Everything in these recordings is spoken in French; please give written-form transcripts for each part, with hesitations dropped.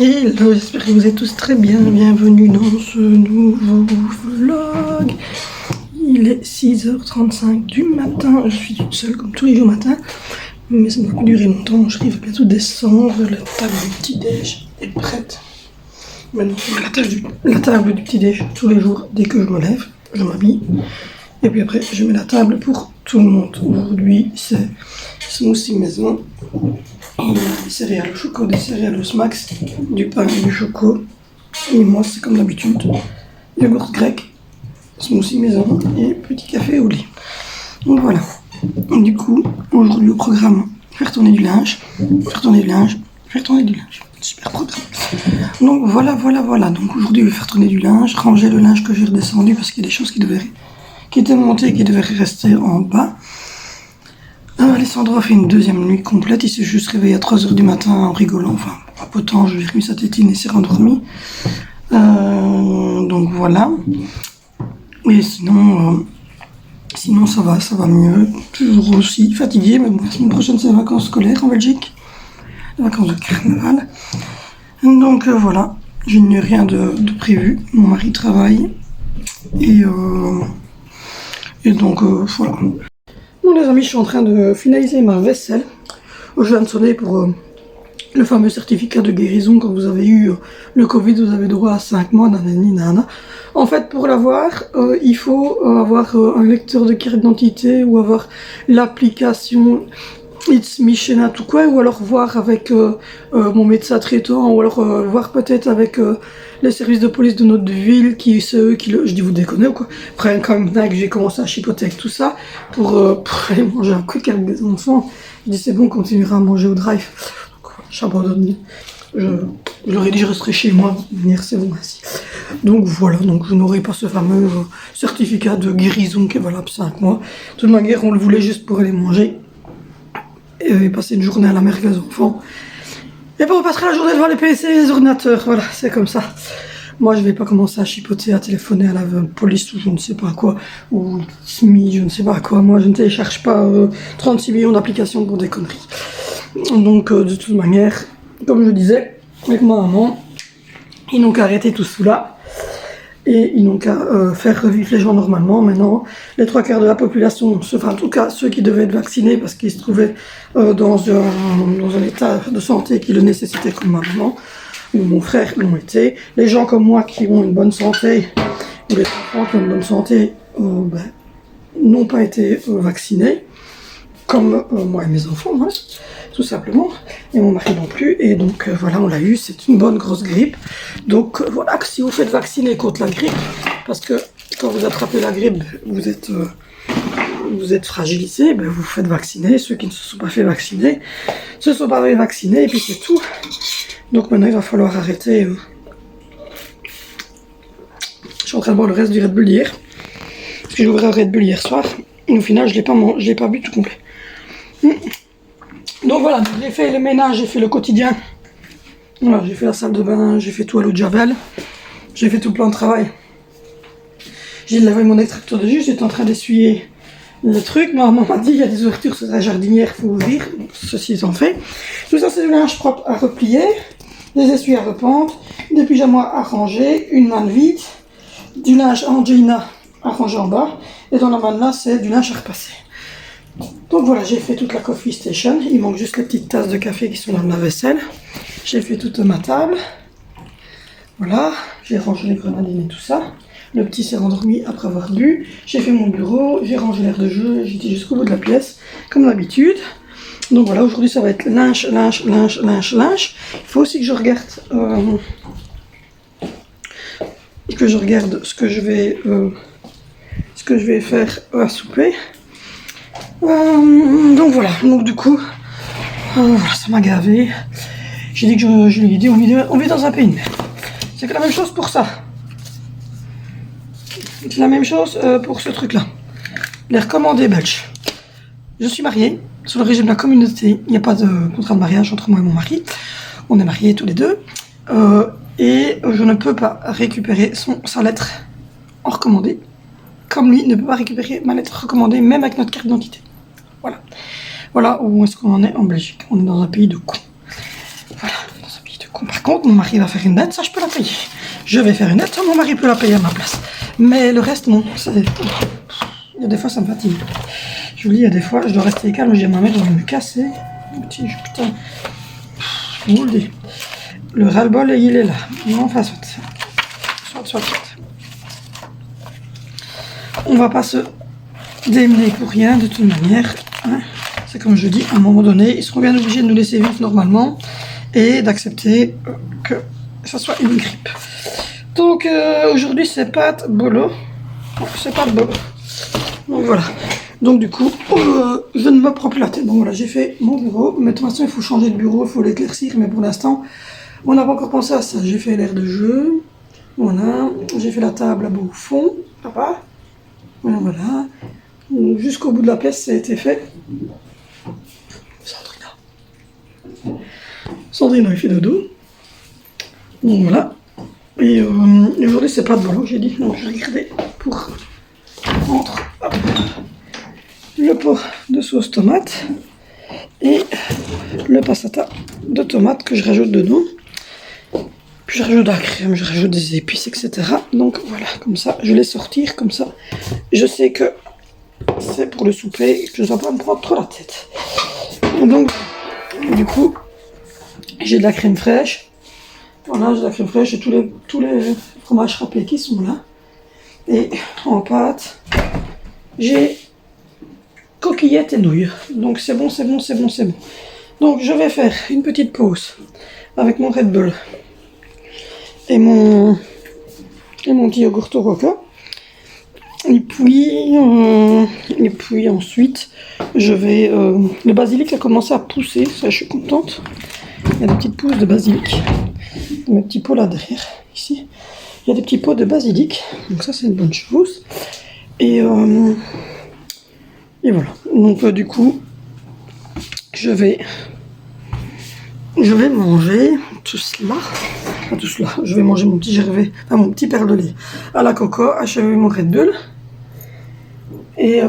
Hello, j'espère que vous êtes tous très bien. Bienvenue dans ce nouveau vlog. Il est 6h35 du matin. Je suis toute seule comme tous les jours matin. Mais ça ne va pas durer longtemps. Je vais bientôt descendre. La table du petit-déj est prête. Maintenant, je mets la table du petit-déj tous les jours. Dès que je me lève, je m'habille. Et puis après, je mets la table pour tout le monde. Aujourd'hui, c'est smoothie maison. Il y a des céréales au choco, des céréales au smacks, du pain et du choco. Et moi, c'est comme d'habitude, yogourt grec, smoothie maison et petit café au lait. Donc voilà. Du coup, aujourd'hui au programme, faire tourner du linge, faire tourner du linge, faire tourner du linge. Super programme. Donc voilà. Donc aujourd'hui, je vais faire tourner du linge, ranger le linge que j'ai redescendu parce qu'il y a des choses qui étaient montées et qui devaient rester en bas. Alessandro a fait une deuxième nuit complète, il s'est juste réveillé à 3h du matin en rigolant, enfin, papotant, je lui ai remis sa tétine et s'est rendormi. Donc voilà. Et sinon ça va mieux. Toujours aussi fatigué, mais bon, la semaine prochaine c'est les vacances scolaires en Belgique, les vacances de carnaval. Donc voilà, je n'ai rien de prévu, mon mari travaille, et donc voilà. Bon les amis, je suis en train de finaliser ma vaisselle. Je viens de sonner pour le fameux certificat de guérison. Quand vous avez eu le Covid, vous avez droit à 5 mois, nanana. En fait, pour l'avoir, il faut avoir un lecteur de carte d'identité ou avoir l'application It's Michelin ou quoi, ou alors voir avec mon médecin traitant, ou alors voir peut-être avec les services de police de notre ville, c'est eux qui le... Je dis vous déconnez ou quoi. Après quand même que j'ai commencé à chipoter avec tout ça pour aller manger un quick avec des enfants. Je dis c'est bon, on continuera à manger au drive. J'abandonne. Je leur ai dit je resterai chez moi, venir c'est bon ainsi. Donc voilà, donc je n'aurai pas ce fameux certificat de guérison qui est valable 5 mois. De toute manière, on le voulait juste pour aller manger et passer une journée à la mer avec les enfants. Et puis on passera la journée devant les PC et les ordinateurs, voilà, c'est comme ça. Moi je vais pas commencer à chipoter, à téléphoner à la police ou je ne sais pas quoi, ou SMI, je ne sais pas quoi. Moi je ne télécharge pas 36 millions d'applications pour des conneries. Donc de toute manière, comme je disais, avec ma maman, ils n'ont qu'à arrêter tout cela. Et ils n'ont qu'à faire revivre les gens normalement. Maintenant, les 3/4 de la population, enfin en tout cas ceux qui devaient être vaccinés parce qu'ils se trouvaient dans un état de santé qui le nécessitait comme ma maman ou mon frère l'ont été. Les gens comme moi qui ont une bonne santé, ou les enfants qui ont une bonne santé, n'ont pas été vaccinés. Comme moi et mes enfants, hein, tout simplement, et mon mari non plus, et donc voilà, on l'a eu, c'est une bonne grosse grippe. Donc voilà, que si vous faites vacciner contre la grippe, parce que quand vous attrapez la grippe, vous êtes fragilisé, ben vous faites vacciner. Ceux qui ne se sont pas fait vacciner, se sont pas fait vacciner, et puis c'est tout. Donc maintenant il va falloir arrêter. Je suis en train de boire le reste du Red Bull hier, parce que j'ai ouvert un Red Bull hier soir, et au final je l'ai pas bu tout complet. Donc voilà, j'ai fait le ménage, j'ai fait le quotidien. Voilà, j'ai fait la salle de bain, j'ai fait tout à l'eau de javel, j'ai fait tout le plan de travail. J'ai lavé mon extracteur de jus, j'étais en train d'essuyer le truc. Ma maman m'a dit il y a des ouvertures sur la jardinière, il faut ouvrir. Ceci étant fait. Tout ça, c'est du linge propre à replier, des essuies à rependre, des pyjamas à ranger, une malle vide, du linge Angelina à ranger en bas, et dans la malle là, c'est du linge à repasser. Donc voilà, j'ai fait toute la coffee station. Il manque juste les petites tasses de café qui sont dans la vaisselle. J'ai fait toute ma table. Voilà, j'ai rangé les grenadines et tout ça. Le petit s'est rendormi après avoir bu. J'ai fait mon bureau, j'ai rangé l'air de jeu, j'étais jusqu'au bout de la pièce, comme d'habitude. Donc voilà, aujourd'hui ça va être linge. Il faut aussi que je regarde ce que je vais faire à souper. Donc voilà, donc du coup, ça m'a gavé. J'ai dit que je lui ai dit, on vit dans un pays de merde. C'est que la même chose pour ça. C'est la même chose pour ce truc-là. Les recommandés belges. Je suis mariée, sous le régime de la communauté. Il n'y a pas de contrat de mariage entre moi et mon mari. On est mariés tous les deux. Et je ne peux pas récupérer sa lettre en recommandé. Comme lui ne peut pas récupérer ma lettre recommandée, même avec notre carte d'identité. Voilà où est-ce qu'on en est en Belgique. On est dans un pays de cons. Voilà, dans un pays de Par contre, mon mari va faire une dette, ça je peux la payer. Je vais faire une dette, ça mon mari peut la payer à ma place. Mais le reste, non. Il y a des fois, ça me fatigue. Je vous dis, il y a des fois, je dois rester calme, j'ai ma mère, je vais me casser. Putain, je vous le dis. Le ras-le-bol, il est là. Non, enfin, soit. On va pas se démener pour rien, de toute manière. Hein. C'est comme je dis, à un moment donné, ils seront bien obligés de nous laisser vivre normalement et d'accepter que ça soit une grippe. Donc, aujourd'hui, c'est pâte bolo. C'est pâte bolo. Donc, voilà. Donc, du coup, je ne me prends plus la tête. Donc, voilà, j'ai fait mon bureau. Mais de toute façon, il faut changer de bureau, il faut l'éclaircir. Mais pour l'instant, on n'a pas encore pensé à ça. J'ai fait l'air de jeu. Voilà. J'ai fait la table là-bas au fond. Papa. Voilà. Jusqu'au bout de la pièce, ça a été fait. Sandrine a fait dodo. Donc voilà. Et aujourd'hui, c'est pas de boulot, j'ai dit. Donc je vais regarder pour entre le pot de sauce tomate et le passata de tomate que je rajoute dedans. Puis je rajoute de la crème, je rajoute des épices, etc. Donc voilà, comme ça, je vais sortir, comme ça. Je sais que c'est pour le souper, que je ne dois pas me prendre trop la tête. Donc, du coup, j'ai de la crème fraîche. Voilà, j'ai de la crème fraîche et tous les fromages râpés qui sont là. Et en pâte, j'ai coquillettes et nouilles. Donc c'est bon. Donc je vais faire une petite pause avec mon Red Bull et mon petit yogourt au coco. Et puis ensuite, je vais... le basilic a commencé à pousser, ça je suis contente. Il y a des petites pousses de basilic. Mes petits pots là derrière, ici. Il y a des petits pots de basilic, donc ça c'est une bonne chose. Et voilà. Donc du coup, je vais manger tout cela. Enfin, tout cela. Je vais manger mon petit gervais, enfin mon petit perle de lait à la coco, achever mon Red Bull. Et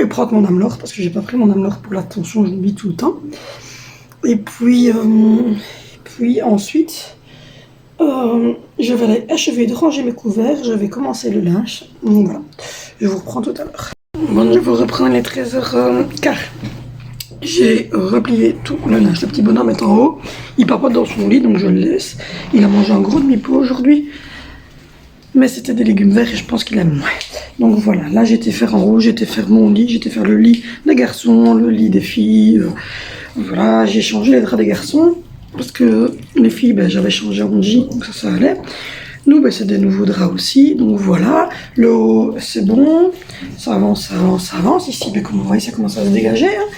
prendre mon Amelor, parce que j'ai pas pris mon Amelor pour l'attention, je l'oublie tout le temps. Et puis ensuite, je vais aller achever de ranger mes couverts, je vais commencer le linge. Donc voilà, je vous reprends tout à l'heure. Bon, je vous reprends les 13h15. J'ai replié tout le linge. Le petit bonhomme est en haut, il papote dans son lit, donc je le laisse. Il a mangé un gros demi-pot aujourd'hui. Mais c'était des légumes verts et je pense qu'il aime moins. Donc voilà, là j'étais faire en haut, j'étais faire mon lit, j'étais faire le lit des garçons, le lit des filles. Voilà, j'ai changé les draps des garçons. Parce que les filles, ben, j'avais changé en J, donc ça allait. Nous, ben, c'est des nouveaux draps aussi, donc voilà. Le haut, c'est bon. Ça avance. Ici, ben, comme vous voyez, ça commence à se dégager. Hein.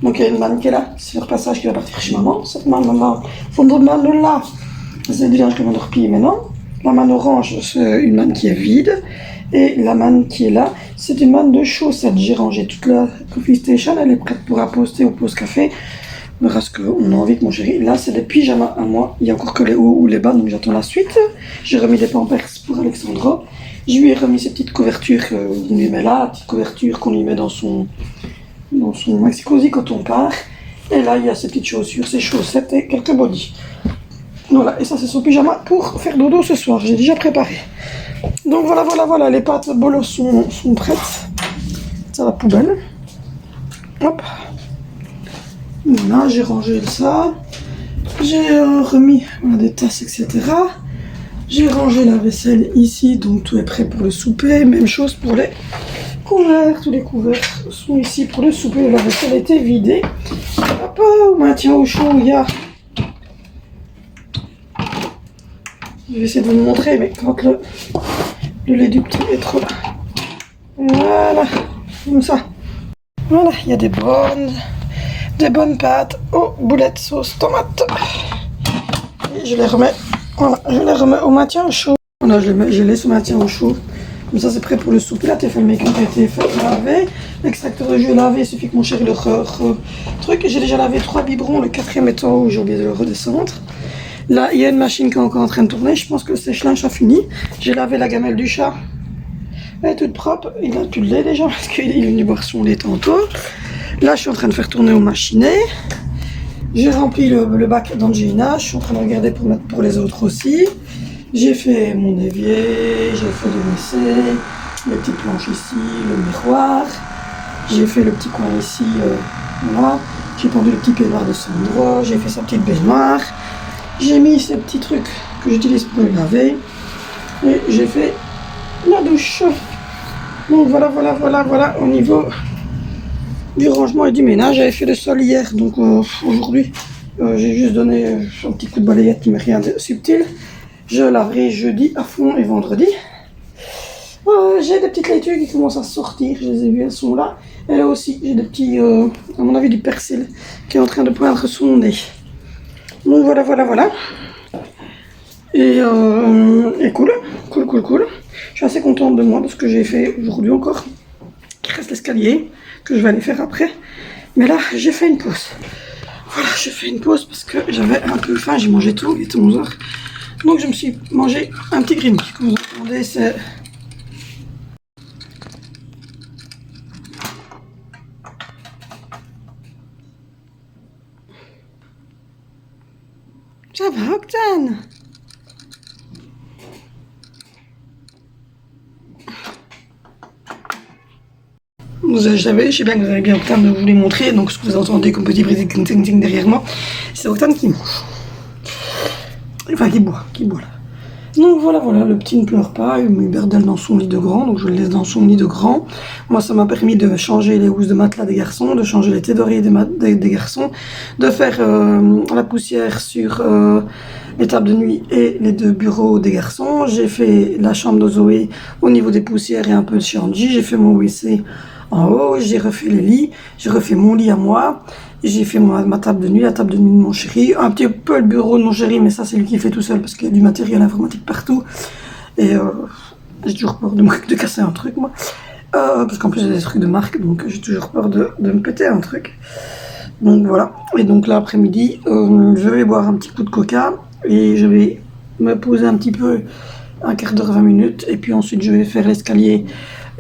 Donc il y a une manne qui est là, c'est le passage qui va partir chez maman. Cette manne là, c'est du linge que je viens de replier maintenant. La manne orange, c'est une manne qui est vide. Et la manne qui est là, c'est une manne de chaussettes. J'ai rangé toute la coffee station, elle est prête pour apposter au pause café. On verra ce qu'on a envie de mon chéri. Là, c'est des pyjamas à moi. Il n'y a encore que les hauts ou les bas, donc j'attends la suite. J'ai remis des pampers pour Alexandra. Je lui ai remis ces petites couvertures qu'on lui met là, la petite couverture qu'on lui met dans son maxi-cosy quand on part. Et là, il y a ces petites chaussures, ces chaussettes et quelques bodys. Voilà, et ça c'est son pyjama pour faire dodo ce soir, j'ai déjà préparé. Donc voilà, les pâtes bolo sont prêtes. C'est à la poubelle. Hop. Voilà, j'ai rangé ça. J'ai remis des tasses, etc. J'ai rangé la vaisselle ici, donc tout est prêt pour le souper. Même chose pour les couverts, tous les couverts sont ici pour le souper. La vaisselle a été vidée. Hop, au maintien au chaud, il y a... Je vais essayer de vous le montrer, mais quand le lait du petit est trop là. Voilà, comme ça. Voilà, il y a des bonnes pâtes aux boulettes sauce tomate. Et je les remets, au maintien au chaud. Voilà, je les laisse au maintien au chaud. Comme ça, c'est prêt pour le souper. La TFL maker a été lavé. L'extracteur de jus est lavé, il suffit que mon chéri le truc. J'ai déjà lavé 3 biberons, le 4e est en haut, j'ai oublié de le redescendre. Là, il y a une machine qui est encore en train de tourner. Je pense que le sèche-linge a fini. J'ai lavé la gamelle du chat. Elle est toute propre. Il a plus de lait déjà parce qu'il est venu boire son lait tantôt. Là, je suis en train de faire tourner au machinet. J'ai rempli le bac d'Angelina, je suis en train de regarder pour mettre pour les autres aussi. J'ai fait mon évier, j'ai fait le WC, les petites planches ici, le miroir. J'ai fait le petit coin ici, voilà. J'ai pendu le petit peignoir de Sandro, j'ai fait sa petite baignoire. J'ai mis ces petits trucs que j'utilise pour le laver. Et j'ai fait la douche. Donc voilà au niveau du rangement et du ménage. J'avais fait le sol hier, donc aujourd'hui j'ai juste donné un petit coup de balayette mais rien de subtil. Je laverai jeudi à fond et vendredi. J'ai des petites laitues qui commencent à sortir, je les ai vues, elles sont là. Et là aussi j'ai des petits, à mon avis du persil qui est en train de poindre son nez. Donc voilà. Et cool. Je suis assez contente de moi de ce que j'ai fait aujourd'hui encore. Il reste l'escalier que je vais aller faire après. Mais là, j'ai fait une pause. Voilà, j'ai fait une pause parce que j'avais un peu faim. J'ai mangé tout, il était 11h. Donc je me suis mangé un petit green tea. Comme vous entendez, c'est... Ça va, Octane? Je sais bien que vous avez bien Octane de vous les montrer, donc ce que vous entendez comme petit bruit ting derrière moi, c'est Octane qui mange. Enfin, qui boit là. Donc voilà, le petit ne pleure pas, il me berdelle dans son lit de grand, donc je le laisse dans son lit de grand. Moi, ça m'a permis de changer les housses de matelas des garçons, de changer les têtes d'oreiller des garçons, de faire la poussière sur les tables de nuit et les 2 bureaux des garçons. J'ai fait la chambre de Zoé au niveau des poussières et un peu de chez Angie. J'ai fait mon WC en haut, j'ai refait les lits, j'ai refait mon lit à moi. J'ai fait ma table de nuit, la table de nuit de mon chéri, un petit peu le bureau de mon chéri, mais ça c'est lui qui fait tout seul parce qu'il y a du matériel informatique partout. Et j'ai toujours peur de casser un truc moi. Parce qu'en plus j'ai des trucs de marque, donc j'ai toujours peur de me péter un truc. Donc voilà. Et donc là après-midi, je vais boire un petit coup de coca et je vais me poser un petit peu, un quart d'heure, 20 minutes. Et puis ensuite je vais faire l'escalier.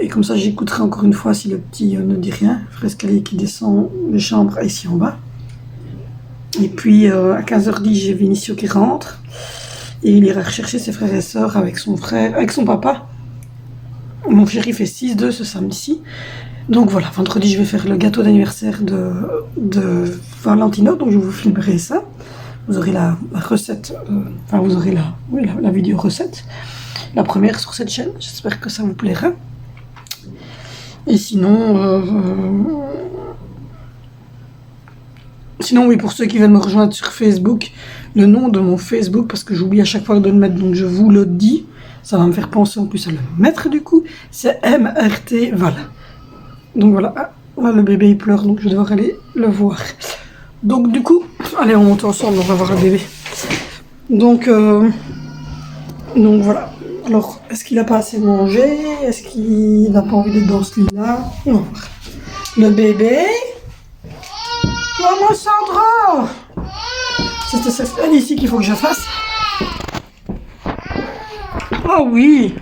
Et comme ça, j'écouterai encore une fois si le petit ne dit rien. Je ferai l'escalier qui descend les chambres ici en bas. Et puis à 15h10, j'ai Vinicio qui rentre. Et il ira rechercher ses frères et sœurs avec son frère, avec son papa. Mon chéri fait 6-2 ce samedi-ci. Donc voilà, vendredi, je vais faire le gâteau d'anniversaire de Valentino. Donc je vous filmerai ça. Vous aurez la recette, enfin vous aurez la vidéo recette. La première sur cette chaîne. J'espère que ça vous plaira. Et sinon, oui, pour ceux qui veulent me rejoindre sur Facebook, le nom de mon Facebook, parce que j'oublie à chaque fois de le mettre, donc je vous le dis, ça va me faire penser en plus à le mettre du coup, c'est MRT Val. Donc voilà, là le bébé il pleure, donc je vais devoir aller le voir. Donc du coup, allez on monte ensemble, on va voir le bébé. Donc voilà. Alors, est-ce qu'il n'a pas assez mangé? Est-ce qu'il n'a pas envie d'être dans ce lit-là? Non. Le bébé? Maman Sandra! C'est elle ici qu'il faut que je fasse. Ah oui!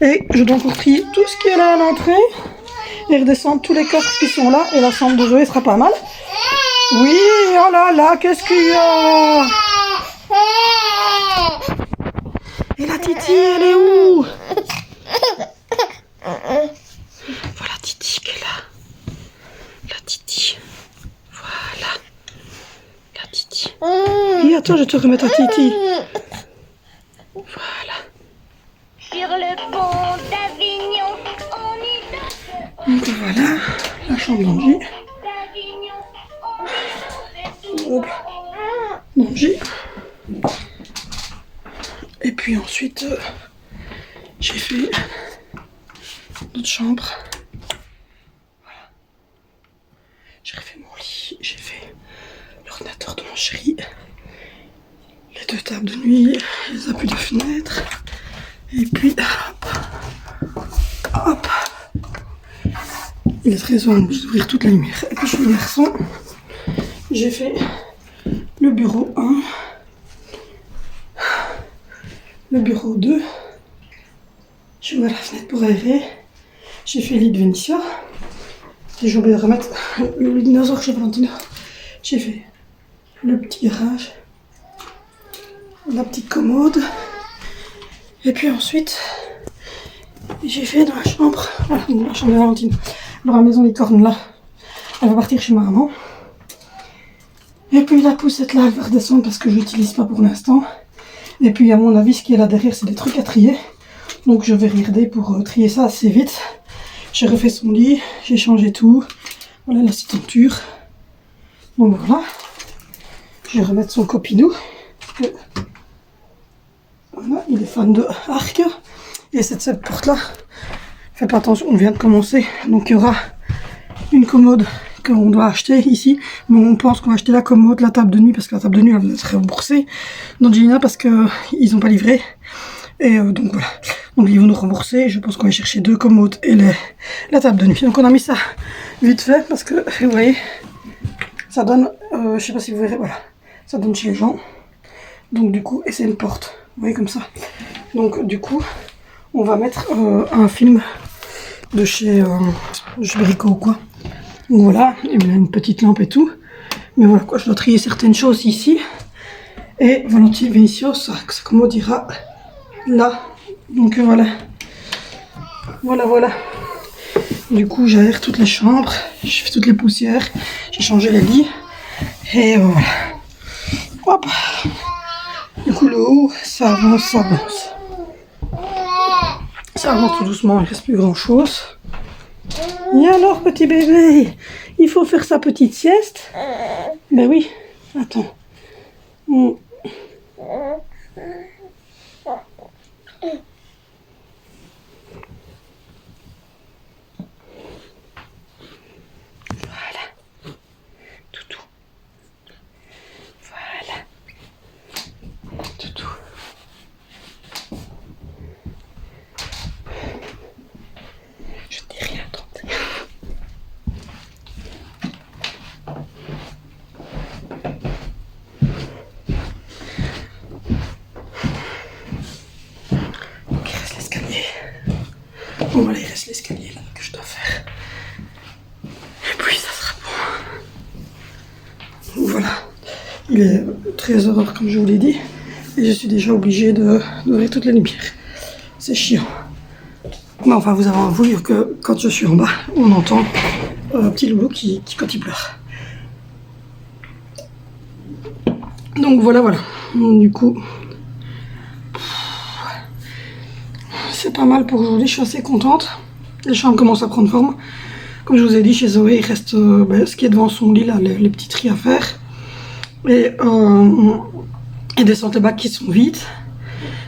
Et je dois encore trier tout ce qui est là à l'entrée et redescendre tous les coffres qui sont là et la chambre de Zoé sera pas mal. Oui, oh là là, qu'est-ce qu'il y a? Et la Titi, elle est où? Voilà Titi qui est là. La Titi. Voilà. La Titi. Et attends, je vais te remettre à Titi. Voilà. Sur le pont d'Avignon, on y danse. Donc voilà, la chambre d'Angie. Hop. D'Angie. Et puis ensuite, j'ai fait notre chambre. Voilà. J'ai refait mon lit, j'ai fait l'ordinateur de mon chéri, les 2 tables de nuit, les appuis de fenêtre. Et puis, hop. Il est très soin d'ouvrir toute la lumière. Et puis je suis garçon. J'ai fait le bureau 1. Le bureau 2, j'ai ouvert la fenêtre pour aérer, j'ai fait le lit de Vinicio, j'ai oublié de remettre le dinosaure chez Valentino, j'ai fait le petit garage, la petite commode. Et puis ensuite, j'ai fait dans la chambre, voilà, dans la chambre de Valentine. Alors la maison des cornes là, elle va partir chez ma maman. Et puis la poussette là, elle va redescendre parce que je l'utilise pas pour l'instant. Et puis à mon avis, ce qui est là derrière, c'est des trucs à trier. Donc je vais regarder pour trier ça assez vite. J'ai refait son lit, j'ai changé tout. Voilà la tenture. Donc voilà. Je vais remettre son copinou. Voilà, il est fan de Arc. Et cette porte-là, faites pas attention, on vient de commencer. Donc il y aura une commode qu'on doit acheter ici. Mais on pense qu'on va acheter la commode, la table de nuit, parce que la table de nuit, elle va être remboursée dans Gina parce qu'ils n'ont pas livré. Et donc voilà. Donc ils vont nous rembourser. Je pense qu'on va chercher 2 commodes et la table de nuit. Donc on a mis ça vite fait parce que, vous voyez, ça donne, je sais pas si vous verrez, voilà. Ça donne chez les gens. Donc du coup, et c'est une porte. Vous voyez comme ça. Donc du coup, on va mettre un film de chez Brico ou quoi. Donc voilà, il y a une petite lampe et tout. Mais voilà quoi, je dois trier certaines choses ici. Et Valentine Vinicius, ça commode ira là. Donc voilà. Voilà. Du coup, j'aère toutes les chambres. Je fais toutes les poussières. J'ai changé les lits. Et voilà. Hop. Du coup, le haut, ça avance. Ça avance tout doucement, il ne reste plus grand chose. Et alors, petit bébé, il faut faire sa petite sieste. Ben oui, attends. Voilà. Toutou. Voilà. Toutou. Je ne dis rien, attendez. Donc il reste l'escalier. Bon voilà, il reste l'escalier là que je dois faire. Et puis ça sera bon. Voilà. Il est 13h comme je vous l'ai dit. Et je suis déjà obligée d'ouvrir toutes les lumières. C'est chiant. Mais enfin, vous avez vu que quand je suis en bas, on entend un petit loulou qui quand il pleure. Donc voilà. Du coup, c'est pas mal pour aujourd'hui. Je suis assez contente. Les chambres commencent à prendre forme. Comme je vous ai dit, chez Zoé, il reste ce qui est devant son lit, là, les petits tris à faire. Et des centres-bacs qui sont vides.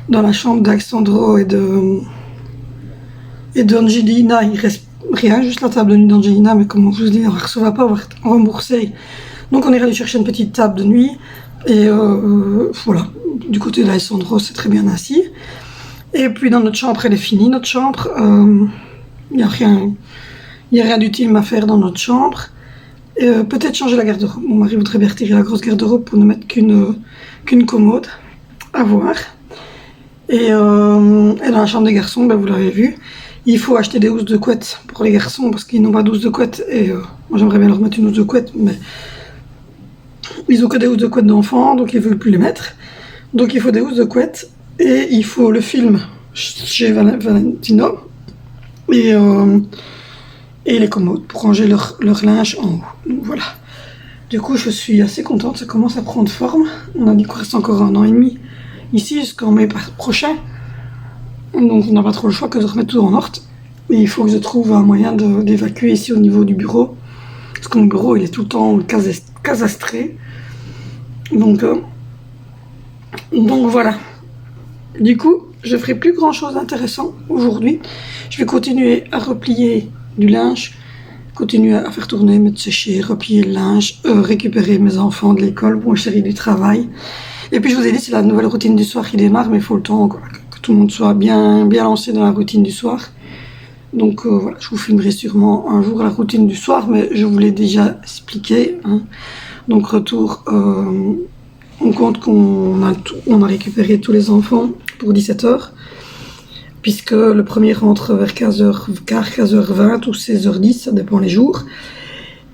Dans la chambre d'Alexandro et d'Angelina, il reste rien, juste la table de nuit d'Angelina, mais comme je vous dis, on ne recevra pas, on va rembourser. Donc on ira aller chercher une petite table de nuit. Et voilà, du côté d'Alessandro, c'est très bien assis. Et puis dans notre chambre, elle est finie, notre chambre. Il n'y a rien d'utile à faire dans notre chambre. Peut-être changer la garde-robe. Mon mari voudrait bien retirer la grosse garde-robe pour ne mettre qu'une commode. À voir. Et dans la chambre des garçons, vous l'avez vu, il faut acheter des housses de couette pour les garçons parce qu'ils n'ont pas de housse de couette. Et moi j'aimerais bien leur mettre une housse de couette, mais ils n'ont que des housses de couette d'enfants, donc ils ne veulent plus les mettre. Donc il faut des housses de couette et il faut le film chez Valentino et les commodes pour ranger leur linge en haut. Donc voilà. Du coup, je suis assez contente, ça commence à prendre forme. On a dit qu'il reste encore 1 an et demi ici jusqu'en mai prochain. Donc on n'a pas trop le choix que de remettre tout en ordre. Et il faut que je trouve un moyen d'évacuer ici au niveau du bureau. Parce que mon bureau, il est tout le temps casastré. Donc voilà. Du coup, je ferai plus grand chose d'intéressant aujourd'hui. Je vais continuer à replier du linge, continuer à faire tourner, mettre sécher, replier le linge, récupérer mes enfants de l'école pour une série du travail. Et puis je vous ai dit, c'est la nouvelle routine du soir qui démarre, mais il faut le temps que tout le monde soit bien lancé dans la routine du soir. Donc voilà, je vous filmerai sûrement un jour la routine du soir, mais je vous l'ai déjà expliqué. Hein. Donc retour, on compte qu'on a récupéré tous les enfants pour 17h, puisque le premier rentre vers 15h15, 15h20 ou 16h10, ça dépend les jours.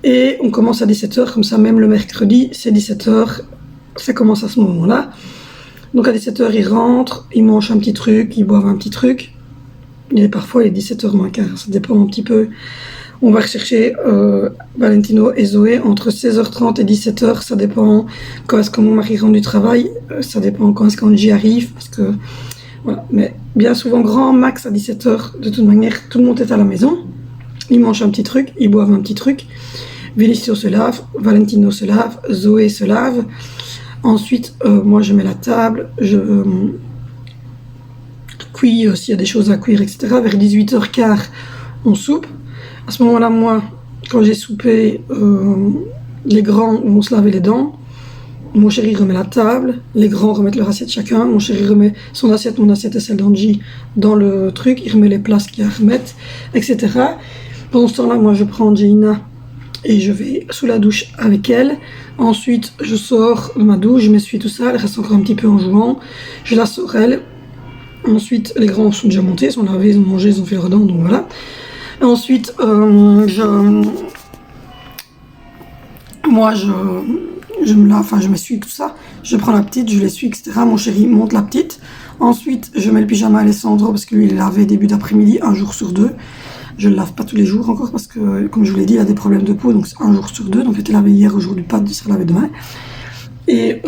Et on commence à 17h, comme ça même le mercredi, c'est 17h ça commence à ce moment-là. Donc à 17h, ils rentrent, ils mangent un petit truc, ils boivent un petit truc. Et parfois, il est 17h moins quart, ça dépend un petit peu. On va rechercher Valentino et Zoé entre 16h30 et 17h, ça dépend quand est-ce que mon mari rentre du travail, ça dépend quand est-ce qu'Angie arrive, parce que voilà. Mais bien souvent, grand max à 17h, de toute manière, tout le monde est à la maison. Ils mangent un petit truc, ils boivent un petit truc. Vinicio se lave, Valentino se lave, Zoé se lave. Ensuite, moi je mets la table, je cuis s'il y a des choses à cuire, etc. Vers 18h15, on soupe. À ce moment-là, moi, quand j'ai soupé, les grands vont se laver les dents. Mon chéri remet la table, les grands remettent leur assiette chacun. Mon chéri remet son assiette, mon assiette et celle d'Angie dans le truc. Il remet les plats qu'il y a à remettre, etc. Pendant ce temps-là, moi je prends Angelina et je vais sous la douche avec elle. Ensuite, je sors de ma douche, je m'essuie tout ça, elle reste encore un petit peu en jouant. Je la sors elle. Ensuite, les grands sont déjà montés, ils sont lavés, ils ont mangé, ils ont fait leur dents, donc voilà. Et ensuite, moi, je me lave, enfin, je m'essuie tout ça. Je prends la petite, je l'essuie, etc. Mon chéri monte la petite. Ensuite, je mets le pyjama à Alessandro parce que lui, il est lavé début d'après-midi, un jour sur deux. Je le lave pas tous les jours encore parce que, comme je vous l'ai dit, il a des problèmes de peau, donc c'est un jour sur deux. Donc, il était lavé hier, aujourd'hui pas, il sera lavé demain. Et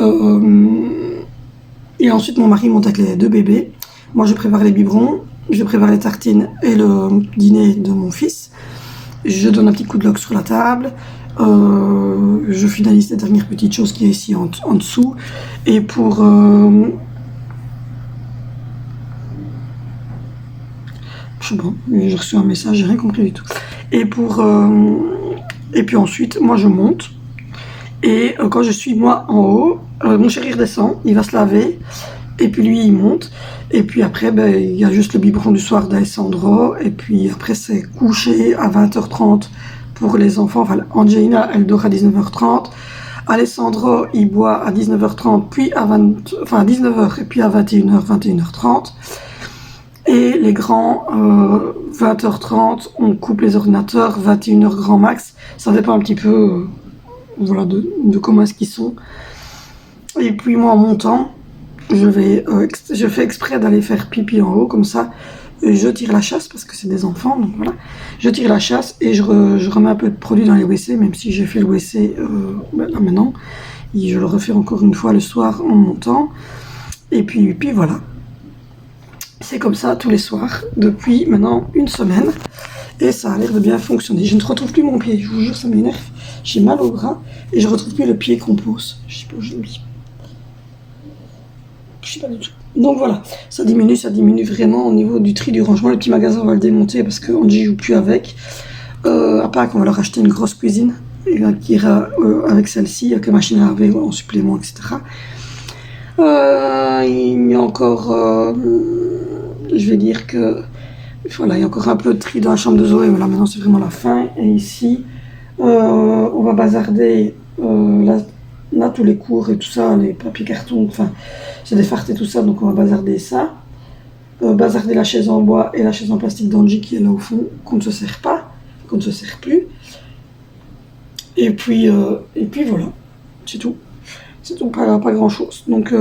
ensuite, mon mari monte avec les deux bébés. Moi, je prépare les biberons, je prépare les tartines et le dîner de mon fils. Je donne un petit coup de loc sur la table. Je finalise les dernières petites choses qui est ici en dessous. Et pour... je sais pas, j'ai reçu un message, j'ai rien compris du tout. Et puis ensuite, moi je monte. Et quand je suis moi en haut, mon chéri redescend, il va se laver. Et puis lui, il monte. Et puis après, il y a juste le biberon du soir d'Alessandro. Et puis après, c'est couché à 20h30 pour les enfants. Enfin, Angelina, elle dort à 19h30. Alessandro, il boit à 19h30, puis à 19h, et puis à 21h, 21h30. Et les grands, 20h30, on coupe les ordinateurs, 21h grand max. Ça dépend un petit peu voilà, de comment est-ce qu'ils sont. Et puis moi, en montant, je fais exprès d'aller faire pipi en haut, comme ça, je tire la chasse, parce que c'est des enfants, donc voilà. Je tire la chasse et je remets un peu de produit dans les WC, même si j'ai fait le WC là maintenant. Et je le refais encore une fois le soir en montant. Et puis voilà. C'est comme ça tous les soirs, depuis maintenant une semaine. Et ça a l'air de bien fonctionner. Je ne retrouve plus mon pied, je vous jure, ça m'énerve. J'ai mal au bras et je retrouve plus le pied qu'on pose. Je sais pas où je l'ai mis. Je sais pas du tout. Donc voilà, ça diminue vraiment au niveau du tri du rangement. Le petit magasin, on va le démonter parce qu'on n'y joue plus avec. À part qu'on va leur acheter une grosse cuisine qui ira avec celle-ci, avec la machine à laver en supplément, etc. Il y a encore, je vais dire que, voilà, il y a encore un peu de tri dans la chambre de Zoé. Voilà, maintenant c'est vraiment la fin. Et ici, on va bazarder là tous les cours et tout ça, les papiers cartons, enfin, c'est des fartes et tout ça, donc on va bazarder ça. Bazarder la chaise en bois et la chaise en plastique d'Angie qui est là au fond, qu'on ne se sert pas, qu'on ne se sert plus. Et puis voilà, c'est tout. C'est tout, pas grand chose. Donc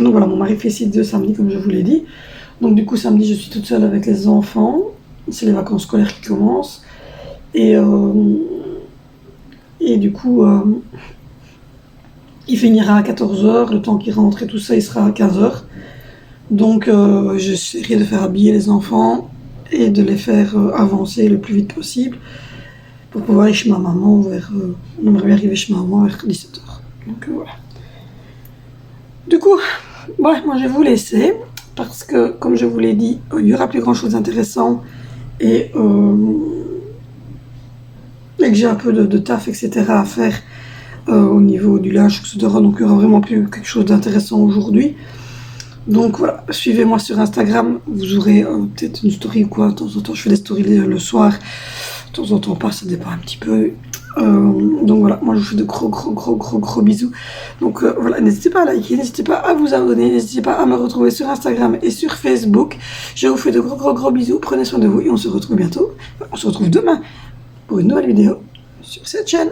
voilà, mon mari fait site de samedi, comme je vous l'ai dit. Donc du coup, samedi, je suis toute seule avec les enfants. C'est les vacances scolaires qui commencent. Et du coup, il finira à 14h. Le temps qu'il rentre et tout ça, il sera à 15h. Donc j'essaierai de faire habiller les enfants et de les faire avancer le plus vite possible pour pouvoir aller chez ma maman on aimerait bien arriver chez ma maman vers 17h. Donc voilà. Du coup, moi je vais vous laisser parce que, comme je vous l'ai dit, il n'y aura plus grand chose d'intéressant et que j'ai un peu de taf, etc. à faire au niveau du linge, etc. Donc il n'y aura vraiment plus quelque chose d'intéressant aujourd'hui. Donc voilà, suivez-moi sur Instagram, vous aurez peut-être une story ou quoi. De temps en temps, je fais des stories le soir, de temps en temps pas, ça dépend un petit peu. Donc voilà, moi je vous fais de gros bisous. Donc voilà, n'hésitez pas à liker, n'hésitez pas à vous abonner, n'hésitez pas à me retrouver sur Instagram et sur Facebook. Je vous fais de gros bisous, prenez soin de vous et on se retrouve bientôt. On se retrouve demain pour une nouvelle vidéo sur cette chaîne.